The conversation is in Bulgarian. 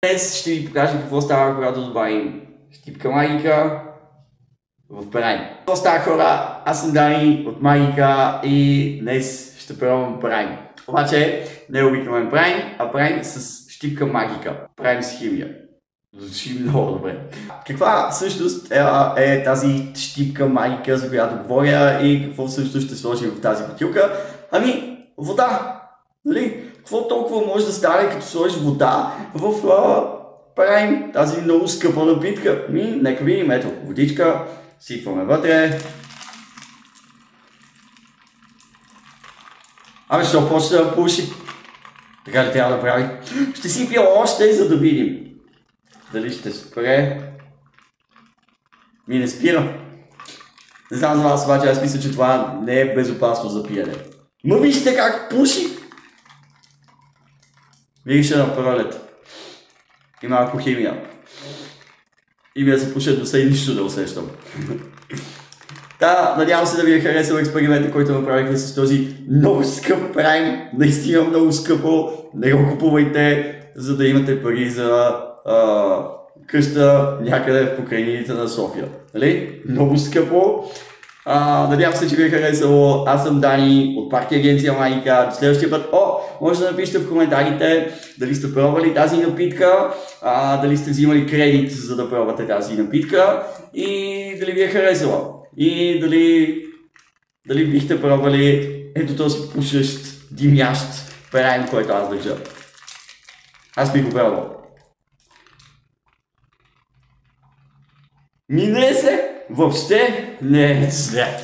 Днес ще ви покажа какво става, когато добавим щипка магика в Prime. Какво става, хора? Аз съм Дани от Магика и днес ще пробвам Prime. Обаче не е обикновен Prime, а Prime с щипка магика. Prime с химия. Звучи много добре. Каква всъщност е тази щипка магика, за която говоря, и какво всъщност ще сложим в тази бутилка? Ами, вода! Нали? Какво толкова може да стане, като сложиш вода в Prime, тази много скъпа напитка? Нека видим, ето, водичка, сипваме вътре. Абе, що почне да пуши? Така ли трябва да прави? Ще сипя още, за да видим дали ще спре. Не спира. Не знам за вас, обаче аз мисля, че това не е безопасно за пиене. Но вижте как пуши! Мирише на пролет. И малко химия. И ми да се пуша носа и нищо да усещам. Да, надявам се да ви е харесал експеримента, който направихме с този много скъп Prime. Наистина много скъпо. Не го купувайте, за да имате пари за къща някъде в покрайнините на София. Нали? Много скъпо. Надявам се, че ви е харесало. Аз съм Дани от Партия Агенция Магика. До следващия път. Може да напишете в коментарите дали сте пробвали тази напитка, дали сте взимали кредит, за да пробвате тази напитка и дали ви е харесала. И дали бихте пробвали ето този пушещ, димящ Prime, който аз държа. Аз бих го пробвал. Не се, въобще не е зле.